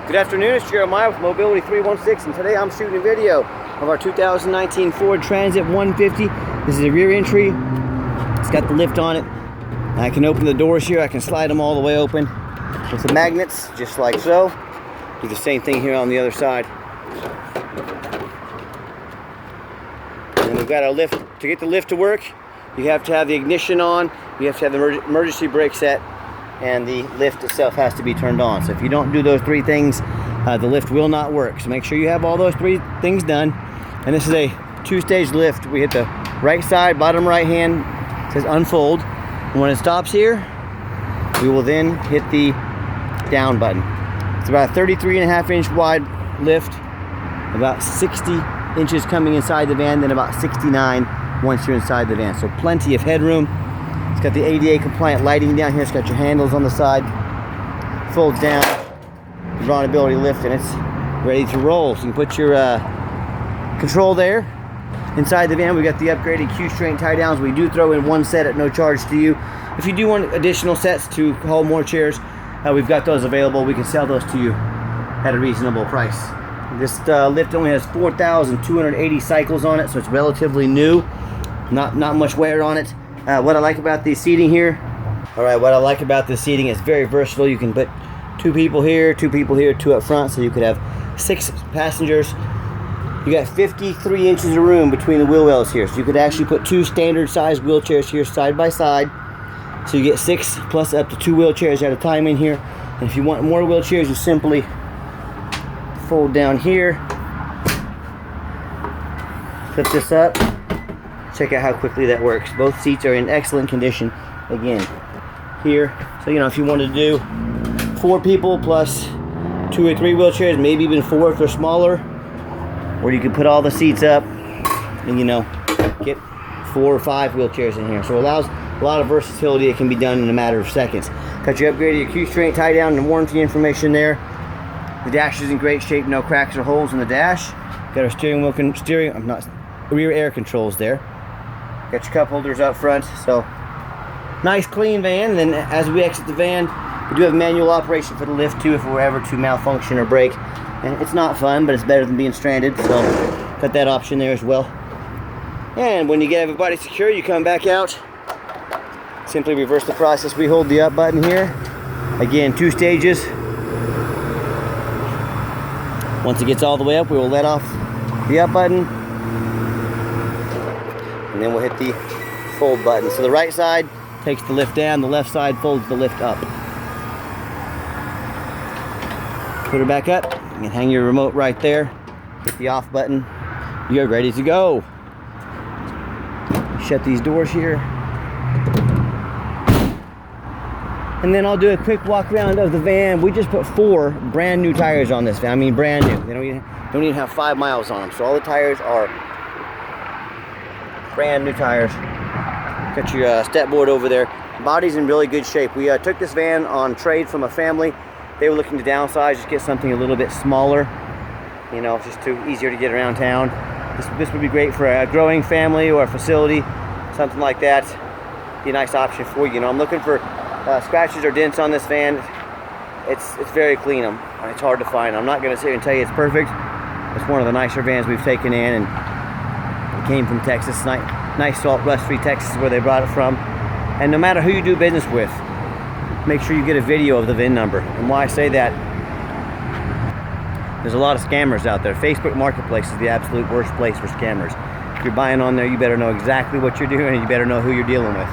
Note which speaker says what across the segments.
Speaker 1: Good afternoon, it's Jeremiah with Mobility 316, and today I'm shooting a video of our 2019 Ford Transit 150. This is a rear entry. It's got the lift on it. I can open the doors here. I can slide them all the way open with the magnets, just like so. Do the same thing here on the other side. And we've got our lift. To get the lift to work, you have to have the ignition on, you have to have the emergency brake set, and the lift itself has to be turned on. So if you don't do those three things, the lift will not work. So make sure you have all those three things done. And this is a two-stage lift. We hit the right side, bottom right hand, it says unfold. And when it stops here, we will then hit the down button. It's about a 33.5-inch wide lift, about 60 inches coming inside the van, then about 69 once you're inside the van. So plenty of headroom. It's got the ADA compliant lighting down here. It's got your handles on the side. Folds down. Drawability lift, and it's ready to roll. So you can put your control there. Inside the van, we got the upgraded Q-string tie downs. We do throw in one set at no charge to you. If you do want additional sets to hold more chairs, we've got those available. We can sell those to you at a reasonable price. This lift only has 4,280 cycles on it, so it's relatively new. Not much wear on it. What I like about the seating here, what I like about this seating is very versatile. You can put two people here, two up front, so you could have 6 passengers. You got 53 inches of room between the wheel wells here, so you could actually put 2 standard sized wheelchairs here side by side. So you get 6 plus up to 2 wheelchairs at a time in here. And if you want more wheelchairs, you simply fold down here, flip this up. Check out how quickly that works. Both seats are in excellent condition again here. So if you wanted to do 4 people plus 2 or 3 wheelchairs, maybe even 4 if they're smaller, or you can put all the seats up and get 4 or 5 wheelchairs in here. So it allows a lot of versatility. It can be done in a matter of seconds. Got your upgraded Q-string tie down and warranty information there. The dash is in great shape, no cracks or holes in the dash. Got our rear air controls there. Got your cup holders up front, so nice clean van. And then as we exit the van, we do have manual operation for the lift too if we're ever to malfunction or break. And it's not fun, but it's better than being stranded, so got that option there as well. And when you get everybody secure, you come back out. Simply reverse the process. We hold the up button here. Again, 2 stages. Once it gets all the way up, we will let off the up button. And then we'll hit the fold button. So the right side takes the lift down, the left side folds the lift up. Put her back up. You can hang your remote right there. Hit the off button. You're ready to go. Shut these doors here. And then I'll do a quick walk around of the van. We just put 4 brand new tires on this van. I mean brand new. They don't even have 5 miles on them. So all the tires are brand new tires. Got your step board over there. Body's in really good shape. We took this van on trade from a family. They were looking to downsize, just get something a little bit smaller. Just easier to get around town. This would be great for a growing family or a facility, something like that. Be a nice option for you. I'm looking for scratches or dents on this van. It's very clean. It's hard to find. I'm not going to sit here and tell you it's perfect. It's one of the nicer vans we've taken in, and it came from Texas. Nice salt rust-free Texas is where they brought it from. And no matter who you do business with, make sure you get a video of the VIN number. And why I say that, there's a lot of scammers out there. Facebook Marketplace is the absolute worst place for scammers. If you're buying on there, you better know exactly what you're doing, and you better know who you're dealing with.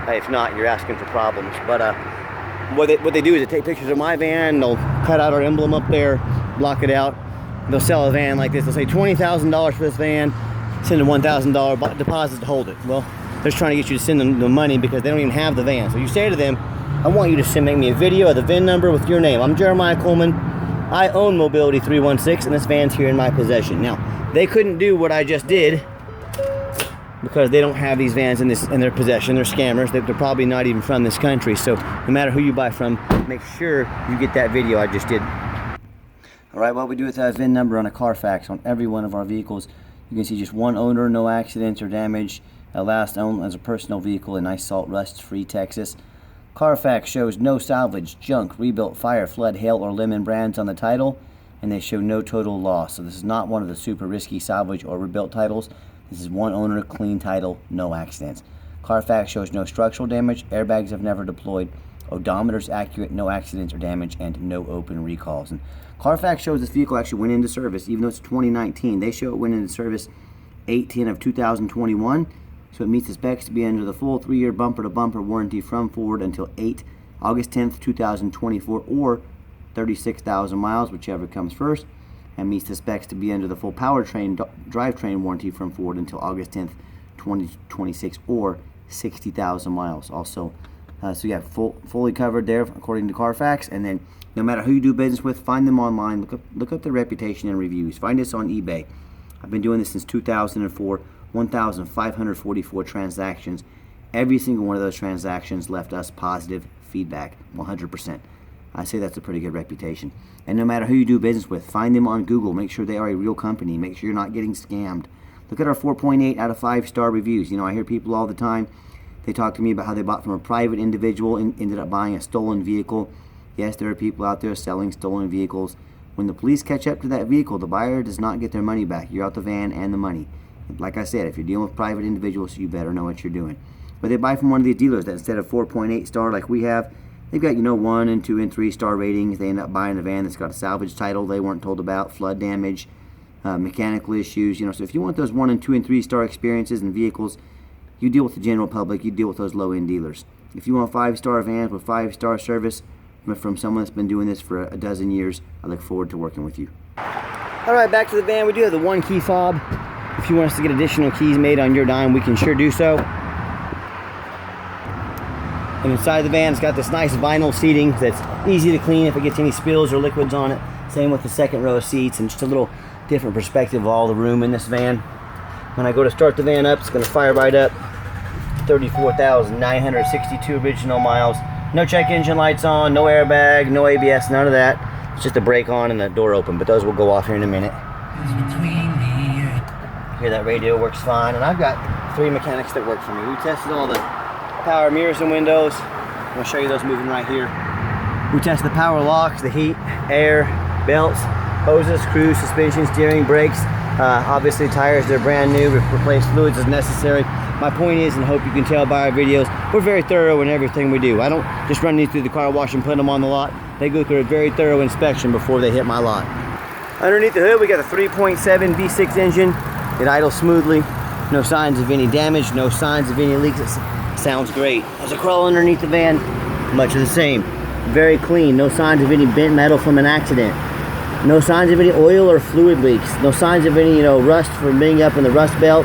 Speaker 1: If not, you're asking for problems. But what they do is they take pictures of my van, they'll cut out our emblem up there, block it out. They'll sell a van like this. They'll say $20,000 for this van, send a $1,000 deposit to hold it. Well, they're just trying to get you to send them the money because they don't even have the van. So you say to them, I want you to make me a video of the VIN number with your name. I'm Jeremiah Coleman. I own Mobility 316, and this van's here in my possession. Now, they couldn't do what I just did because they don't have these vans in their possession. They're scammers. They're probably not even from this country. So no matter who you buy from, make sure you get that video I just did. All right, what we do with that VIN number on a Carfax on every one of our vehicles, you can see just one owner, no accidents or damage. Last owned as a personal vehicle in nice salt rust-free Texas. Carfax shows no salvage, junk, rebuilt, fire, flood, hail, or lemon brands on the title, and they show no total loss. So this is not one of the super risky salvage or rebuilt titles. This is one owner, clean title, no accidents. Carfax shows no structural damage, airbags have never deployed, odometer's accurate, no accidents or damage, and no open recalls. And Carfax shows this vehicle actually went into service, even though it's 2019. They show it went into service 8/10 of 2021, so it meets the specs to be under the full 3-year bumper-to-bumper warranty from Ford until August 10th, 2024, or 36,000 miles, whichever comes first, and meets the specs to be under the full powertrain drivetrain warranty from Ford until August 10th, 2026, or 60,000 miles. Also, so yeah, fully covered there according to Carfax. And then no matter who you do business with, find them online. Look up their reputation and reviews. Find us on eBay. I've been doing this since 2004. 1,544 transactions. Every single one of those transactions left us positive feedback, 100%. I say that's a pretty good reputation. And no matter who you do business with, find them on Google. Make sure they are a real company. Make sure you're not getting scammed. Look at our 4.8 out of 5-star reviews. You know, I hear people all the time, they talk to me about how they bought from a private individual and ended up buying a stolen vehicle. Yes, there are people out there selling stolen vehicles. When the police catch up to that vehicle, the buyer does not get their money back. You're out the van and the money. Like I said, if you're dealing with private individuals, you better know what you're doing. But they buy from one of these dealers that instead of 4.8 star like we have, they've got, 1 and 2 and 3 star ratings. They end up buying a van that's got a salvage title they weren't told about, flood damage, mechanical issues. So if you want those 1 and 2 and 3 star experiences and vehicles, you deal with the general public, you deal with those low-end dealers. If you want 5-star vans with 5-star service from someone that's been doing this for a dozen years, I look forward to working with you. All right, back to the van. We do have the 1 key fob. If you want us to get additional keys made on your dime, we can sure do so. And inside the van, it's got this nice vinyl seating that's easy to clean if it gets any spills or liquids on it. Same with the second row of seats, and just a little different perspective of all the room in this van. When I go to start the van up, it's going to fire right up. 34,962 original miles. No check engine lights on, no airbag, no ABS, none of that. It's just the brake on and the door open, but those will go off here in a minute. Here, that radio works fine, and I've got 3 mechanics that work for me. We tested all the power mirrors and windows. I'm going to show you those moving right here. We tested the power locks, the heat, air, belts, hoses, cruise, suspension, steering, brakes. Obviously tires, they're brand new. We've replaced fluids as necessary. My point is, and I hope you can tell by our videos, we're very thorough in everything we do. I don't just run these through the car wash and put them on the lot. They go through a very thorough inspection before they hit my lot. Underneath the hood, we got a 3.7 V6 engine. It idles smoothly. No signs of any damage, no signs of any leaks. It sounds great. As I crawl underneath the van, much of the same. Very clean. No signs of any bent metal from an accident. No signs of any oil or fluid leaks. No signs of any, rust from being up in the rust belt.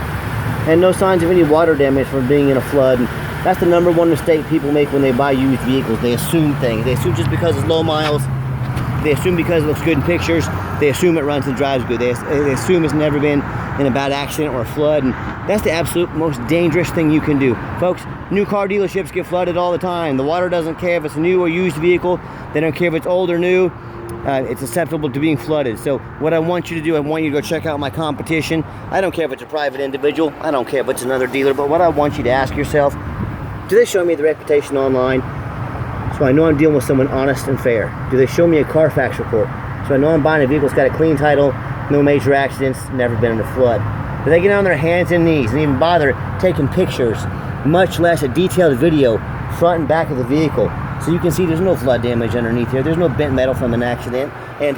Speaker 1: And no signs of any water damage from being in a flood. And that's the #1 mistake people make when they buy used vehicles. They assume things. They assume just because it's low miles. They assume because it looks good in pictures. They assume it runs and drives good. They assume it's never been in a bad accident or a flood. And that's the absolute most dangerous thing you can do. Folks, new car dealerships get flooded all the time. The water doesn't care if it's a new or used vehicle. They don't care if it's old or new. It's susceptible to being flooded. So what I want you to do, I want you to go check out my competition. I don't care if it's a private individual. I don't care if it's another dealer. But what I want you to ask yourself, do they show me the reputation online? So I know I'm dealing with someone honest and fair. Do they show me a Carfax report? So I know I'm buying a vehicle that's got a clean title, no major accidents, never been in a flood. Do they get on their hands and knees and even bother taking pictures, much less a detailed video, front and back of the vehicle? So you can see there's no flood damage underneath here. There's no bent metal from an accident. And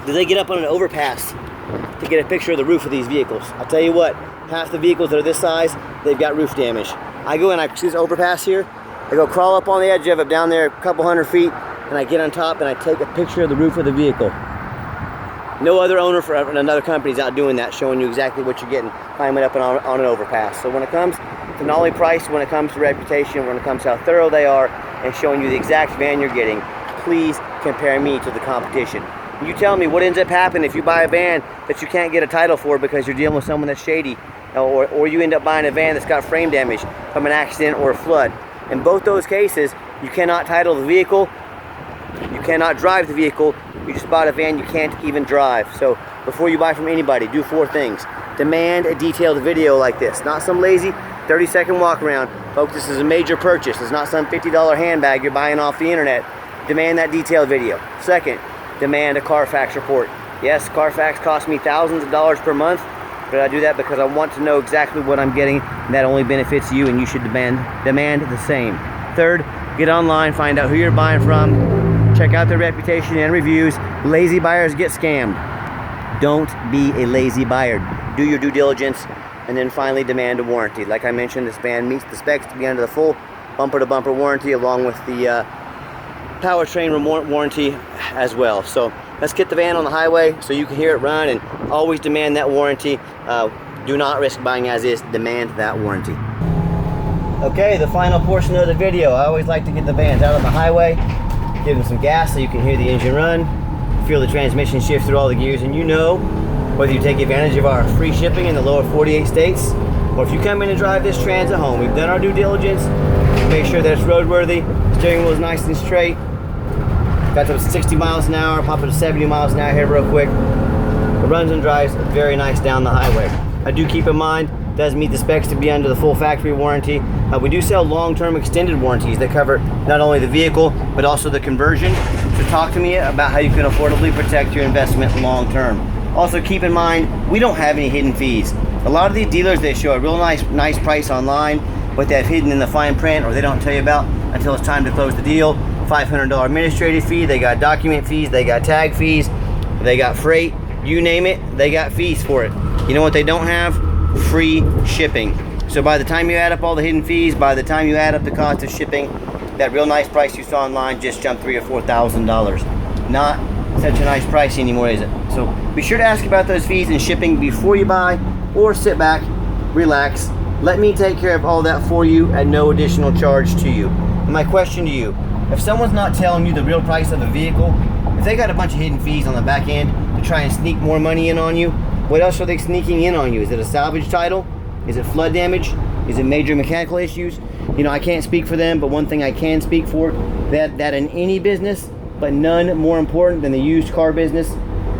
Speaker 1: do they get up on an overpass to get a picture of the roof of these vehicles? I'll tell you what, half the vehicles that are this size, they've got roof damage. I go and I see this overpass here. I go crawl up on the edge of it down there a couple hundred feet, and I get on top and I take a picture of the roof of the vehicle. No other owner for another company is out doing that, showing you exactly what you're getting climbing up on an overpass. So when it comes to not only price, when it comes to reputation, when it comes to how thorough they are, and showing you the exact van you're getting, please compare me to the competition. You tell me what ends up happening if you buy a van that you can't get a title for because you're dealing with someone that's shady, or you end up buying a van that's got frame damage from an accident or a flood. In both those cases, you cannot title the vehicle, you cannot drive the vehicle, you just bought a van you can't even drive. So before you buy from anybody, do 4 things. Demand a detailed video like this, not some lazy 30-second walk around. Folks, this is a major purchase. It's not some $50 handbag you're buying off the internet. Demand that detailed video. Second, demand a Carfax report. Yes, Carfax costs me thousands of dollars per month, but I do that because I want to know exactly what I'm getting, and that only benefits you, and you should demand the same. Third, get online, find out who you're buying from, check out their reputation and reviews. Lazy buyers get scammed. Don't be a lazy buyer. Do your due diligence, and then finally demand a warranty. Like I mentioned, this van meets the specs to be under the full bumper-to-bumper warranty, along with the powertrain warranty as well. So let's get the van on the highway so you can hear it run, and always demand that warranty. Do not risk buying as is, demand that warranty. Okay, the final portion of the video. I always like to get the vans out on the highway, give them some gas so you can hear the engine run, feel the transmission shift through all the gears, and you know, whether you take advantage of our free shipping in the lower 48 states, or if you come in and drive this Transit home, we've done our due diligence, make sure that it's roadworthy, steering wheel is nice and straight, got to 60 miles an hour, pop it to 70 miles an hour here real quick. It runs and drives very nice down the highway. I do keep in mind, it does meet the specs to be under the full factory warranty. We do sell long-term extended warranties that cover not only the vehicle, but also the conversion. So talk to me about how you can affordably protect your investment long-term. Also keep in mind, we don't have any hidden fees. A lot of these dealers, they show a real nice price online, but they have hidden in the fine print, or they don't tell you about until it's time to close the deal. $500 administrative fee, they got document fees, they got tag fees, they got freight, you name it, they got fees for it. You know what they don't have? Free shipping. So by the time you add up all the hidden fees, by the time you add up the cost of shipping, that real nice price you saw online just jumped $3,000 or $4,000. Not such a nice price anymore, is it? So be sure to ask about those fees and shipping before you buy, or sit back, relax, let me take care of all that for you at no additional charge to you. And my question to you, if someone's not telling you the real price of a vehicle, if they got a bunch of hidden fees on the back end to try and sneak more money in on you, what else are they sneaking in on you? Is it a salvage title? Is it flood damage? Is it major mechanical issues? You know, I can't speak for them, but one thing I can speak for, that in any business, but none more important than the used car business,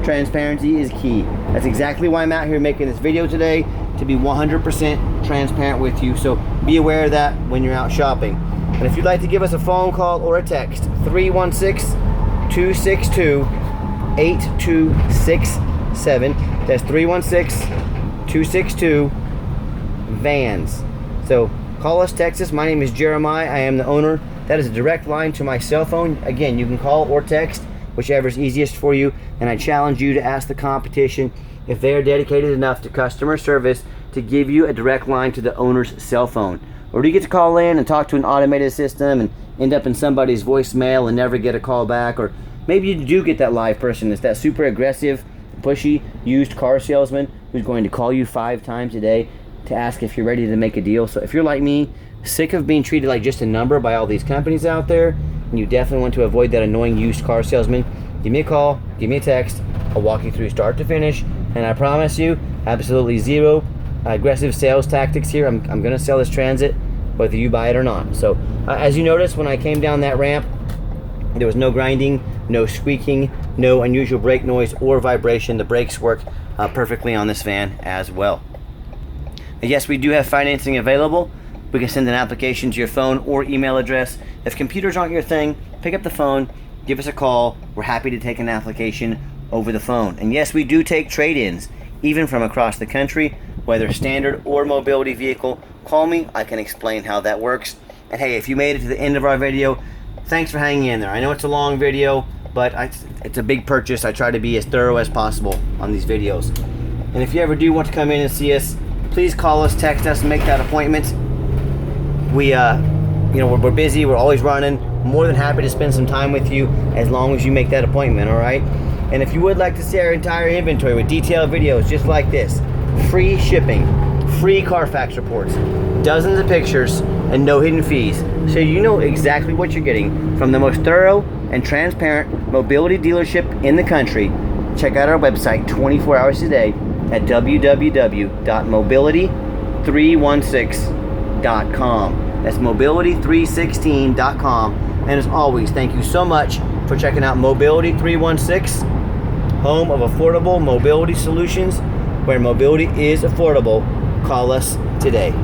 Speaker 1: transparency is key. That's exactly why I'm out here making this video today, to be 100% transparent with you. So be aware of that when you're out shopping. And if you'd like to give us a phone call or a text, 316-262-8267. That's 316-262-VANS. So call us, text us. My name is Jeremiah. I am the owner. That is a direct line to my cell phone. Again, you can call or text, whichever is easiest for you. And I challenge you to ask the competition if they are dedicated enough to customer service to give you a direct line to the owner's cell phone. Or do you get to call in and talk to an automated system and end up in somebody's voicemail and never get a call back? Or maybe you do get that live person that's that super aggressive, pushy, used car salesman who's going to call you 5 times a day to ask if you're ready to make a deal. So if you're like me, sick of being treated like just a number by all these companies out there, and you definitely want to avoid that annoying used car salesman, give me a call, give me a text. I'll walk you through start to finish, and I promise you, absolutely zero aggressive sales tactics here. I'm going to sell this Transit whether you buy it or not. So as you notice, when I came down that ramp, there was no grinding, no squeaking, no unusual brake noise or vibration. The brakes work perfectly on this van as well. And yes, we do have financing available. We can send an application to your phone or email address. If computers aren't your thing, pick up the phone, give us a call. We're happy to take an application over the phone. And yes, we do take trade-ins, even from across the country, whether standard or mobility vehicle. Call me, I can explain how that works. And hey, if you made it to the end of our video, thanks for hanging in there. I know it's a long video, but it's a big purchase. I try to be as thorough as possible on these videos. And if you ever do want to come in and see us, please call us, text us, and make that appointment. We're busy, we're always running. More than happy to spend some time with you as long as you make that appointment, all right? And if you would like to see our entire inventory with detailed videos just like this, free shipping, free Carfax reports, dozens of pictures, and no hidden fees, so you know exactly what you're getting from the most thorough and transparent mobility dealership in the country, check out our website 24 hours a day at www.mobility316.com. That's mobility316.com. And as always, thank you so much for checking out Mobility 316, home of affordable mobility solutions, where mobility is affordable. Call us today.